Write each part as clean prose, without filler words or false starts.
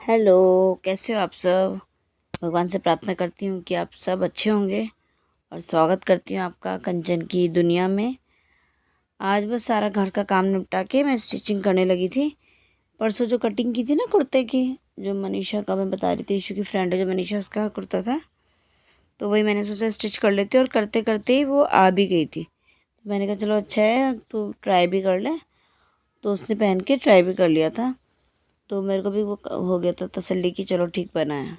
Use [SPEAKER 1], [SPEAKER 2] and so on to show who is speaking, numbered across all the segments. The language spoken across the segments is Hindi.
[SPEAKER 1] हेलो, कैसे हो आप सब। भगवान से प्रार्थना करती हूँ कि आप सब अच्छे होंगे और स्वागत करती हूँ आपका कंचन की दुनिया में। आज बस सारा घर का काम निपटा के मैं स्टिचिंग करने लगी थी। परसों जो कटिंग की थी ना कुर्ते की, जो मनीषा का मैं बता रही थी, ईशू की फ्रेंड है जो मनीषा, उसका कुर्ता था, तो वही मैंने सोचा स्टिच कर लेती, और करते करते ही वो आ भी गई थी। तो मैंने कहा चलो अच्छा है तो ट्राई भी कर ले। तो उसने पहन के ट्राई भी कर लिया था, तो मेरे को भी वो हो गया था तसल्ली कि चलो ठीक बना है।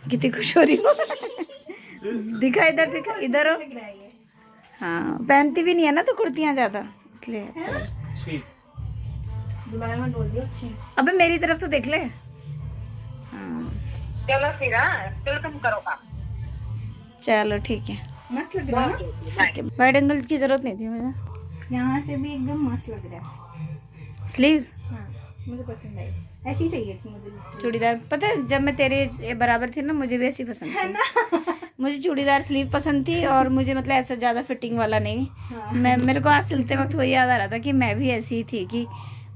[SPEAKER 1] कितनी खुश हो रही हो। दिखा इधर, दिखा इधर हो। हाँ, पहनती भी नहीं है ना तो कुर्तियाँ ज़्यादा, इसलिए अच्छा लगा। दोबारा मत बोल दियो अच्छी। अबे मेरी तरफ तो देख ले। हाँ
[SPEAKER 2] चलो फिर, चलो तुम करो काम।
[SPEAKER 1] चलो ठीक है।
[SPEAKER 3] मस्त लग रहा है ना?
[SPEAKER 1] ठीक है, वाइड एंगल की ज़रूरत नहीं थी मुझे।
[SPEAKER 3] यहाँ से भी एकदम मस्त लग रहा है।
[SPEAKER 1] स्लीव
[SPEAKER 3] हाँ, मुझे पसंद आई। ऐसी चाहिए थी मुझे भी।
[SPEAKER 1] चूड़ीदार, पता है जब मैं तेरे बराबर थी ना, मुझे भी ऐसी पसंद
[SPEAKER 3] है
[SPEAKER 1] थी
[SPEAKER 3] ना?
[SPEAKER 1] मुझे चूड़ीदार स्लीव पसंद थी, और मुझे मतलब ऐसा ज़्यादा फिटिंग वाला नहीं।
[SPEAKER 3] हाँ।
[SPEAKER 1] मेरे को आज सिलते वक्त वही याद आ रहा था कि मैं भी ऐसी ही थी, कि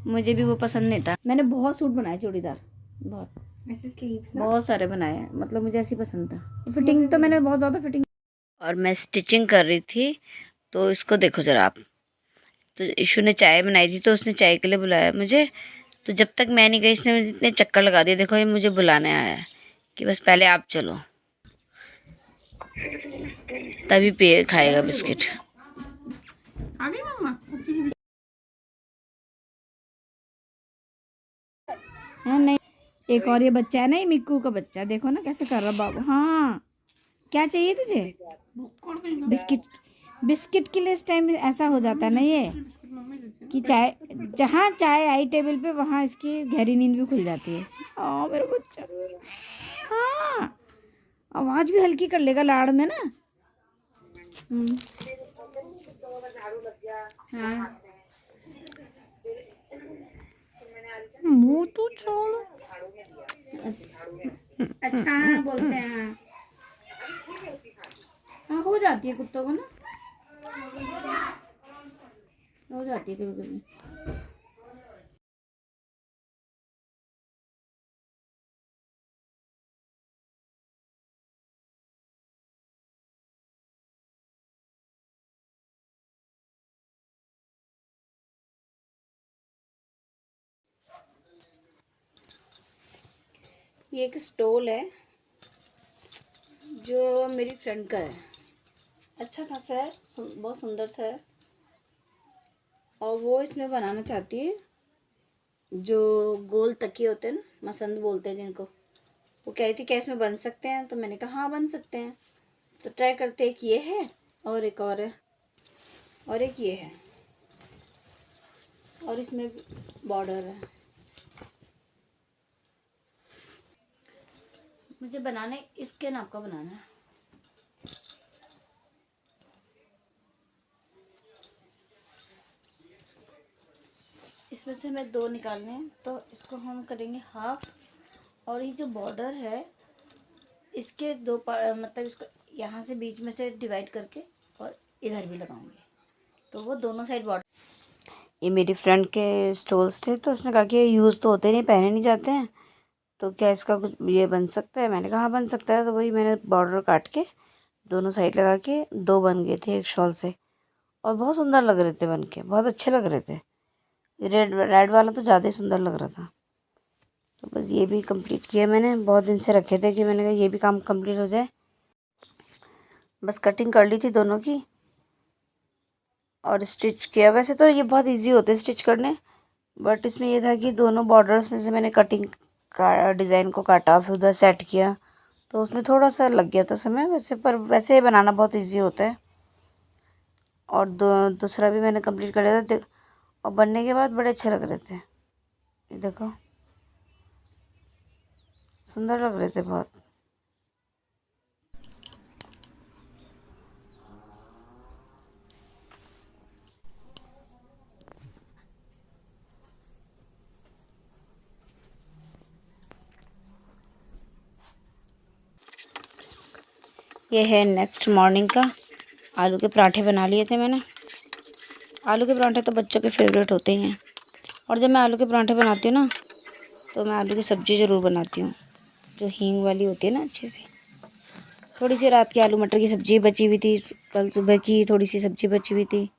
[SPEAKER 1] मुझे भी वो पसंद नहीं था। मैंने बहुत सूट बनाए चूड़ीदार, बहुत
[SPEAKER 3] ऐसे स्लीव्स ना?
[SPEAKER 1] बहुत सारे बनाए हैं, मतलब मुझे ऐसी पसंद था। फिटिंग तो मैंने बहुत ज़्यादा फिटिंग। और मैं स्टिचिंग कर रही थी, तो इसको देखो ज़रा आप। तो ईशू ने चाय बनाई थी, तो उसने चाय के लिए बुलाया मुझे। तो जब तक मैं नहीं गई इसने मुझे इतने चक्कर लगा दिए। देखो ये मुझे बुलाने आया है कि बस पहले आप चलो, तभी पे खाएगा बिस्किट।
[SPEAKER 3] आ गई मम्मा?
[SPEAKER 1] हाँ नहीं, एक और ये बच्चा है ना, ये मिक्कू का बच्चा, देखो ना कैसे कर रहा बाबू। हाँ, क्या चाहिए तुझे? बिस्किट। बिस्किट के लिए इस टाइम ऐसा हो जाता है ना ये, कि चाय, जहाँ चाय आई टेबल पे वहाँ इसकी गहरी नींद भी खुल जाती है। हाँ मेरा बच्चा। हाँ, आवाज भी हल्की कर लेगा लाड़ में ना। हाँ, मुँह तो छोड़। अच्छा हाँ, बोलते हैं हाँ। हाँ हो जाती है कुत्तों को ना, हो जाती है कभी कभी। ये एक स्टॉल है जो मेरी फ्रेंड का है, अच्छा खासा है, बहुत सुंदर सा है। और वो इसमें बनाना चाहती है जो गोल तकिए होते हैं ना, मसंद बोलते हैं जिनको। वो कह रही थी क्या इसमें बन सकते हैं, तो मैंने कहा हाँ बन सकते हैं। तो ट्राई करते हैं। एक ये है और एक और है, और एक ये है, और इसमें बॉर्डर है। मुझे बनाने इसके नाप का बनाना है। इसमें से हमें दो निकालने हैं, तो इसको हम करेंगे हाफ। और ये जो बॉर्डर है इसके दो मतलब इसको यहाँ से बीच में से डिवाइड करके और इधर भी लगाऊंगी, तो वो दोनों साइड बॉर्डर। ये मेरी फ्रेंड के स्टोल्स थे, तो उसने कहा कि ये यूज़ तो होते नहीं, पहने नहीं जाते हैं, तो क्या इसका कुछ ये बन सकता है। मैंने कहा हाँ बन सकता है। तो वही मैंने बॉर्डर काट के दोनों साइड लगा के दो बन गए थे एक शॉल से, और बहुत सुंदर लग रहे थे, बन के बहुत अच्छे लग रहे थे। रेड रेड वाला तो ज़्यादा ही सुंदर लग रहा था। तो बस ये भी कंप्लीट किया मैंने, बहुत दिन से रखे थे कि मैंने कहा ये भी काम कंप्लीट हो जाए। बस कटिंग कर ली थी दोनों की और स्टिच किया। वैसे तो ये बहुत इजी होते हैं स्टिच करने, बट इसमें ये था कि दोनों बॉर्डर्स में से मैंने कटिंग का डिज़ाइन को काटा, फिर उधर सेट किया, तो उसमें थोड़ा सा लग गया था समय वैसे, पर वैसे बनाना बहुत इजी होता है। और दूसरा भी मैंने कंप्लीट कर लिया था, और बनने के बाद बड़े अच्छे लग रहे थे। ये देखो सुंदर लग रहे थे बहुत। ये है नेक्स्ट मॉर्निंग का। आलू के पराठे बना लिए थे मैंने। आलू के पराठे तो बच्चों के फेवरेट होते ही हैं, और जब मैं आलू के पराठे बनाती हूँ ना, तो मैं आलू की सब्ज़ी ज़रूर बनाती हूँ, जो हींग वाली होती है ना अच्छी सी। थोड़ी सी रात की आलू मटर की सब्ज़ी बची हुई थी, कल सुबह की थोड़ी सी सब्ज़ी बची हुई थी।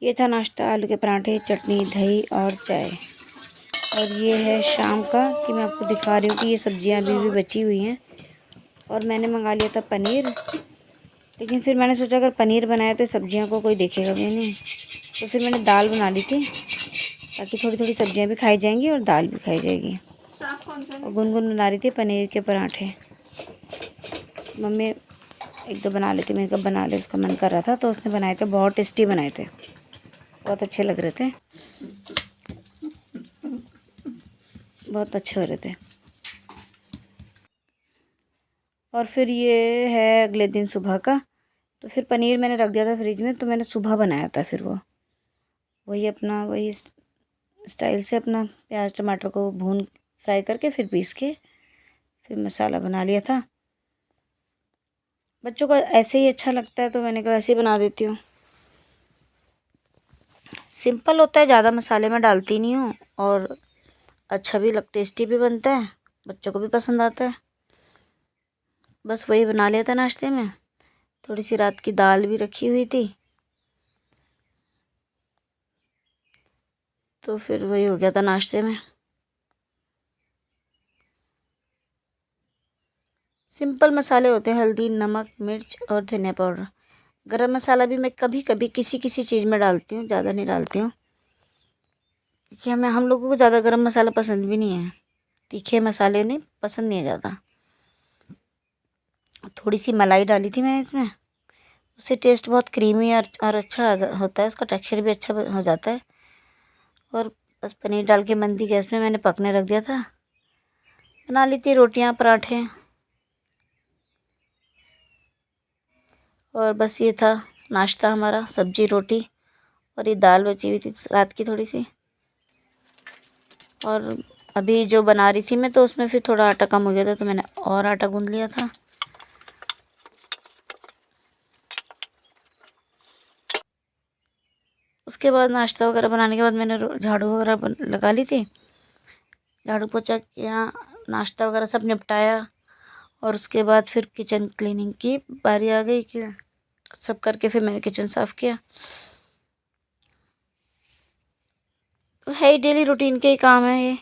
[SPEAKER 1] ये था नाश्ता, आलू के पराठे, चटनी, दही और चाय। और ये है शाम का कि मैं आपको दिखा रही हूँ कि ये सब्ज़ियाँ अभी भी बची हुई हैं। और मैंने मंगा लिया था पनीर, लेकिन फिर मैंने सोचा अगर पनीर बनाया तो सब्ज़ियों को कोई देखेगा भी नहीं, तो फिर मैंने दाल बना ली थी ताकि थोड़ी थोड़ी सब्ज़ियाँ भी खाई जाएंगी और दाल भी खाई जाएगी। और गुनगुन बना रही थी पनीर के पराठे। मम्मी एक दो बना लेती, मैंने कहा बना ले, उसका मन कर रहा था तो उसने बनाए थे, बहुत टेस्टी बनाए थे, बहुत अच्छे लग रहे थे, बहुत अच्छे हो रहे थे। और फिर ये है अगले दिन सुबह का, तो फिर पनीर मैंने रख दिया था फ्रिज में, तो मैंने सुबह बनाया था। फिर वही अपना वही स्टाइल से अपना प्याज टमाटर को भून फ्राई करके फिर पीस के फिर मसाला बना लिया था। बच्चों को ऐसे ही अच्छा लगता है तो मैंने कहा ऐसे ही बना देती हूँ। सिंपल होता है, ज़्यादा मसाले में डालती नहीं हूँ और अच्छा भी टेस्टी भी बनता है, बच्चों को भी पसंद आता है। बस वही बना लिया था नाश्ते में। थोड़ी सी रात की दाल भी रखी हुई थी, तो फिर वही हो गया था नाश्ते में। सिंपल मसाले होते हैं, हल्दी, नमक, मिर्च और धनिया पाउडर। गरम मसाला भी मैं कभी कभी किसी किसी चीज़ में डालती हूँ, ज़्यादा नहीं डालती हूँ, क्योंकि हम लोगों को ज़्यादा गरम मसाला पसंद भी नहीं है, तीखे मसाले नहीं पसंद नहीं है ज़्यादा। थोड़ी सी मलाई डाली थी मैंने इसमें, उससे टेस्ट बहुत क्रीमी और अच्छा होता है, उसका टेक्सचर भी अच्छा हो जाता है। और बस पनीर डाल के मंदी गैस में मैंने पकने रख दिया था। बना ली थी रोटियां, पराठे, और बस ये था नाश्ता हमारा, सब्जी रोटी। और ये दाल बची हुई थी रात की थोड़ी सी। और अभी जो बना रही थी मैं, तो उसमें फिर थोड़ा आटा कम हो गया था, तो मैंने और आटा गूंद लिया था। उसके बाद नाश्ता वगैरह बनाने के बाद मैंने झाड़ू वगैरह लगा ली थी, झाड़ू पोछा किया, नाश्ता वगैरह सब निपटाया। और उसके बाद फिर किचन क्लीनिंग की बारी आ गई कि सब करके फिर मैंने किचन साफ़ किया। तो है ही डेली रूटीन के ही काम है ये।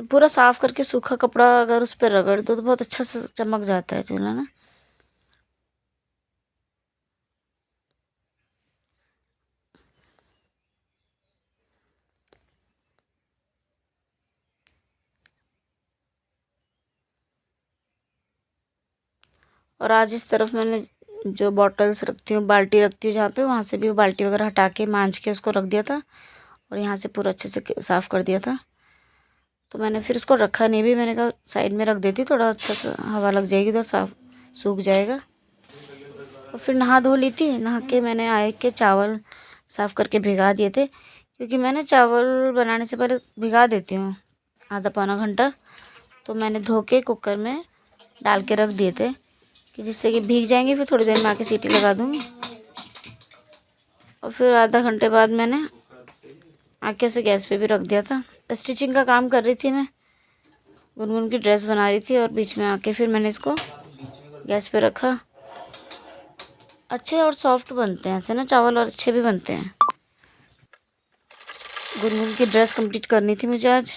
[SPEAKER 1] पूरा साफ़ करके सूखा कपड़ा अगर उस पर रगड़ दो तो बहुत अच्छा से चमक जाता है चूल्हा ना। और आज इस तरफ मैंने जो बॉटल्स रखती हूँ, बाल्टी रखती हूँ जहाँ पे, वहाँ से भी वो बाल्टी वगैरह हटा के मांज के उसको रख दिया था, और यहाँ से पूरा अच्छे से साफ़ कर दिया था। तो मैंने फिर उसको रखा नहीं भी, मैंने कहा साइड में रख देती, थोड़ा अच्छा सा हवा लग जाएगी तो साफ सूख जाएगा। और फिर नहा धो ली थी, नहा के मैंने आए के चावल साफ़ करके भिगा दिए थे, क्योंकि मैंने चावल बनाने से पहले भिगा देती हूँ आधा पौना घंटा। तो मैंने धो के कुकर में डाल के रख दिए थे कि जिससे कि भीग जाएंगे, फिर थोड़ी देर में आके सीटी लगा दूँगी। और फिर आधा घंटे बाद मैंने आके उसे गैस पे भी रख दिया था। स्टिचिंग का काम कर रही थी मैं, गुनगुन की ड्रेस बना रही थी, और बीच में आके फिर मैंने इसको गैस पे रखा। अच्छे और सॉफ्ट बनते हैं ऐसे ना चावल, और अच्छे भी बनते हैं। गुनगुन की ड्रेस कंप्लीट करनी थी मुझे आज,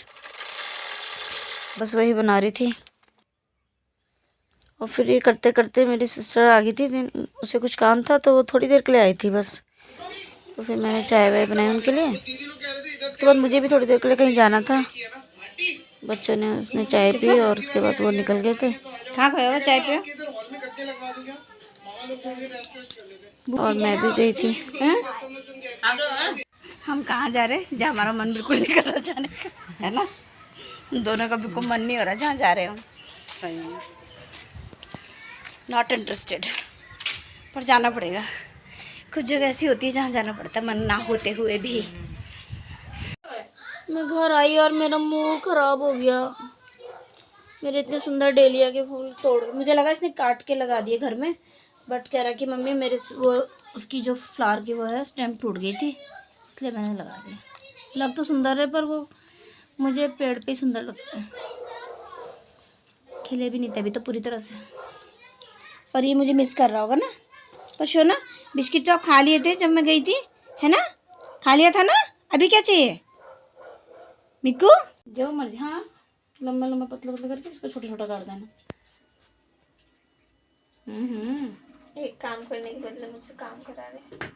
[SPEAKER 1] बस वही बना रही थी। और फिर ये करते करते मेरी सिस्टर आ गई थी, उसे कुछ काम था तो वो थोड़ी देर के लिए आई थी बस। तो फिर मैंने चाय वाय बनाई उनके लिए। उसके बाद मुझे भी थोड़ी देर के लिए कहीं जाना था, बच्चों ने उसने चाय पी और उसके बाद वो निकल गए थे।
[SPEAKER 3] कहाँ खोया हुआ चाय पियो?
[SPEAKER 1] और मैं भी गई थी।
[SPEAKER 3] हम कहाँ जा रहे हैं जहाँ हमारा मन बिल्कुल नहीं कर रहा जाने का, है ना? दोनों का बिल्कुल मन नहीं हो रहा जहाँ जा रहे हो। सही है, नॉट इंटरेस्टेड, पर जाना पड़ेगा। कुछ जगह ऐसी होती है जहाँ जाना पड़ता है मन ना होते हुए भी।
[SPEAKER 1] मैं घर आई और मेरा मूड ख़राब हो गया। मेरे इतने सुंदर डेलिया के फूल तोड़, मुझे लगा इसने काट के लगा दिए घर में, बट कह रहा कि मम्मी मेरे वो उसकी जो फ्लावर की वो है स्टेम टूट गई थी, इसलिए मैंने लगा दी। लग तो सुंदर है पर वो मुझे पेड़ पे ही सुंदर लगता है, खिले भी नहीं थे अभी तो पूरी तरह से। पर ये मुझे मिस कर रहा होगा ना। पर शोना बिस्किट तो आप खा लिए थे जब मैं गई थी, है ना? खा लिया था ना? अभी क्या चाहिए मिक्कू? जो मर्जी। हाँ, लंबा लंबा पतला पतला करके इसको छोटा छोटा काट देना।
[SPEAKER 3] एक काम करने के बदले मुझसे काम करा रहे।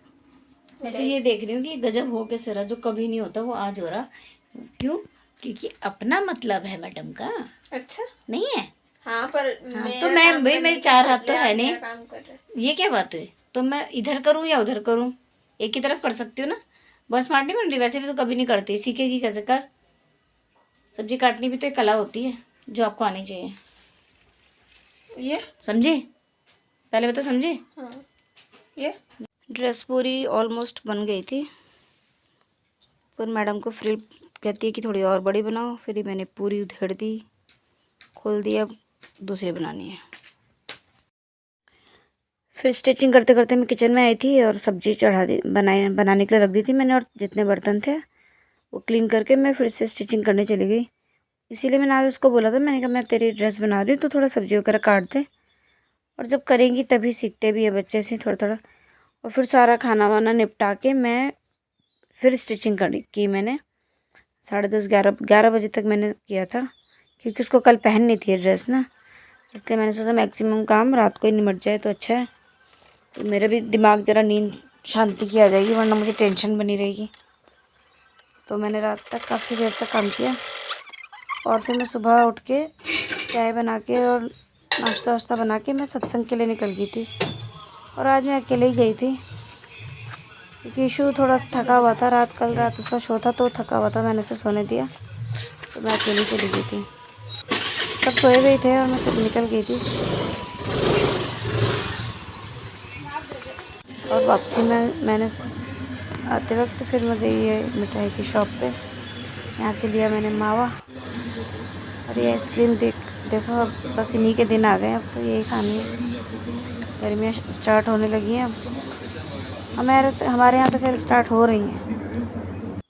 [SPEAKER 1] मैं तो ये देख रही हूँ कि गजब हो के सरा जो कभी नहीं होता वो आज हो रहा। क्यों? क्योंकि अपना मतलब है मैडम का।
[SPEAKER 3] अच्छा
[SPEAKER 1] नहीं है?
[SPEAKER 3] हाँ पर
[SPEAKER 1] हाँ, तो मैं भाई मेरे चार हाथ तो है नहीं।
[SPEAKER 3] काम कर रहे।
[SPEAKER 1] ये क्या बात है? तो मैं इधर करूँ या उधर करूँ? एक ही तरफ कर सकती हूँ ना। बस स्मार्ट नहीं बन रही, वैसे भी तो कभी नहीं करती, सीखेगी कैसे कर। सब्जी काटनी भी तो एक कला होती है जो आपको आनी चाहिए।
[SPEAKER 3] ये
[SPEAKER 1] समझे? पहले बता, समझे?
[SPEAKER 3] हाँ ये
[SPEAKER 1] ड्रेस पूरी ऑलमोस्ट बन गई थी, पर मैडम को फ्रिल कहती है कि थोड़ी और बड़ी बनाओ। फिर ही मैंने पूरी उधेड़ दी, खोल दी, अब दूसरी बनानी है। फिर स्टिचिंग करते करते मैं किचन में आई थी और सब्जी चढ़ा दी, बनाने के लिए रख दी थी मैंने। और जितने बर्तन थे वो क्लीन करके मैं फिर से स्टिचिंग करने चली गई। इसीलिए मैंने आज उसको बोला था, मैंने कहा मैं तेरी ड्रेस बना रही हूँ तो थोड़ा सब्जी वगैरह काट दे। और जब करेंगी तभी सीखते भी है बच्चे से थोड़ा थोड़ा। और फिर सारा खाना वाना निपटा के मैं फिर स्टिचिंग की मैंने 10:30 11 बजे तक मैंने किया था, क्योंकि उसको कल पहननी थी ड्रेस ना। इसलिए मैंने सोचा मैक्सिमम काम रात को ही निमट जाए तो अच्छा है, तो मेरा भी दिमाग ज़रा नींद शांति की आ जाएगी, वरना मुझे टेंशन बनी रहेगी। तो मैंने रात तक काफ़ी देर तक काम किया और फिर मैं सुबह उठ के चाय बना के और नाश्ता वाश्ता बना के मैं सत्संग के लिए निकल गई थी। और आज मैं अकेले ही गई थी क्योंकि इशू थोड़ा थका हुआ था, कल रात उसका शो था तो थका हुआ था, मैंने उसे सोने दिया तो मैं अकेली चली गई थी। सब सोए गए थे और मैं निकल गई थी। और वापसी में मैंने आते वक्त फिर मैं गई है मिठाई की शॉप पे, यहाँ से लिया मैंने मावा और ये आइसक्रीम। देखो अब बस इन्हीं के दिन आ गए, अब तो यही खानी है। गर्मियाँ स्टार्ट होने लगी हैं अब। हमारे यहाँ तो खैर स्टार्ट हो रही हैं।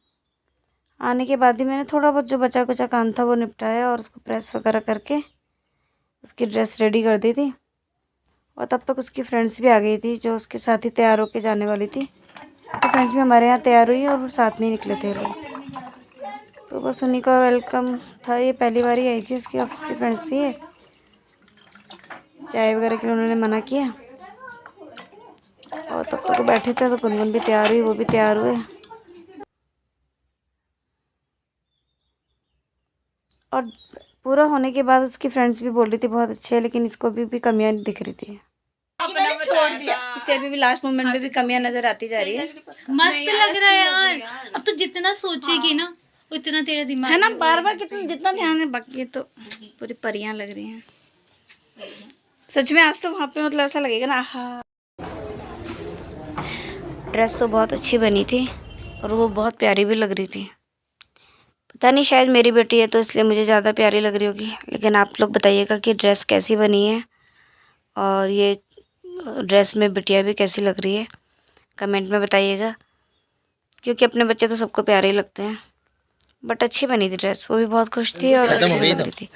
[SPEAKER 1] आने के बाद ही मैंने थोड़ा बहुत जो बचा कुचा काम था वो निपटाया और उसको प्रेस वगैरह करके उसकी ड्रेस रेडी कर दी थी। और तब तक उसकी फ्रेंड्स भी आ गई थी जो उसके साथ ही तैयार होके जाने वाली थी। तो फ्रेंड्स भी हमारे यहाँ तैयार हुई और वो साथ में ही निकले थे लोग। तो बस उन्हीं का वेलकम था। ये पहली बार ही आई थी, उसकी ऑफिस की फ्रेंड्स थी ये। चाय वगैरह के लिए उन्होंने मना किया और तब तक वो बैठे थे तो गुनगुन भी तैयार हुई, वो भी तैयार हुए। और पूरा होने के बाद उसकी फ्रेंड्स भी बोल रही थी बहुत अच्छे है, लेकिन इसको भी कमियां दिख रही थी।
[SPEAKER 3] मैंने छोड़ दिया।
[SPEAKER 1] इसे अभी भी लास्ट मोमेंट में भी कमियां नजर आती जा रही है।
[SPEAKER 4] मस्त लग रहा है यार। अब तो जितना सोचेगी ना उतना तेरा दिमाग
[SPEAKER 1] है ना, बार बार कितना जितना ध्यान है, बाकी तो पूरी परियां लग रही हैं सच में। आज तो वहाँ पे मतलब ऐसा लगेगा ना, आहा। ड्रेस तो बहुत अच्छी बनी थी और वो बहुत प्यारी भी लग रही थी। पता नहीं शायद मेरी बेटी है तो इसलिए मुझे ज़्यादा प्यारी लग रही होगी, लेकिन आप लोग बताइएगा कि ड्रेस कैसी बनी है और ये ड्रेस में बिटिया भी कैसी लग रही है, कमेंट में बताइएगा। क्योंकि अपने बच्चे तो सबको प्यारे ही लगते हैं। बट अच्छी बनी थी ड्रेस, वो भी बहुत खुश थी और अच्छी लग रही थी।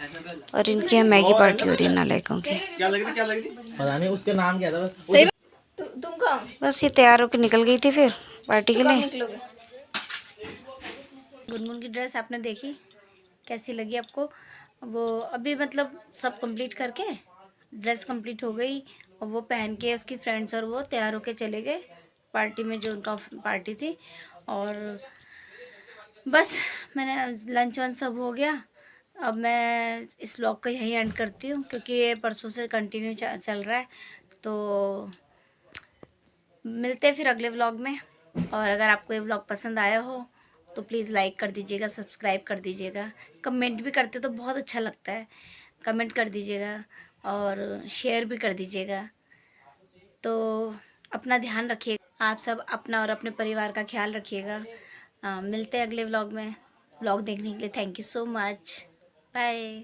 [SPEAKER 1] और इनकी यहाँ मैगी पार्टी हो रही है नालायकों की।
[SPEAKER 5] क्या लग रही पता नहीं उसका नाम क्या था।
[SPEAKER 1] सही
[SPEAKER 3] तुम कहाँ
[SPEAKER 1] बस ये तैयार होकर निकल गई थी फिर पार्टी के लिए।
[SPEAKER 3] निकलोगे?
[SPEAKER 1] गुनगुन की ड्रेस आपने देखी, कैसी लगी आपको? वो अभी मतलब सब कंप्लीट करके ड्रेस कंप्लीट हो गई और वो पहन के उसकी फ्रेंड्स और वो तैयार होके चले गए पार्टी में, जो उनका पार्टी थी। और बस मैंने लंच वंच सब हो गया। अब मैं इस व्लॉग को यहीं एंड करती हूँ क्योंकि ये परसों से कंटिन्यू चल रहा है। तो मिलते हैं फिर अगले व्लॉग में। और अगर आपको ये व्लॉग पसंद आया हो तो प्लीज़ लाइक कर दीजिएगा, सब्सक्राइब कर दीजिएगा। कमेंट भी करते तो बहुत अच्छा लगता है, कमेंट कर दीजिएगा और शेयर भी कर दीजिएगा। तो अपना ध्यान रखिएगा, आप सब अपना और अपने परिवार का ख्याल रखिएगा। मिलते हैं अगले व्लॉग में। व्लॉग देखने के लिए thank you so much. Bye.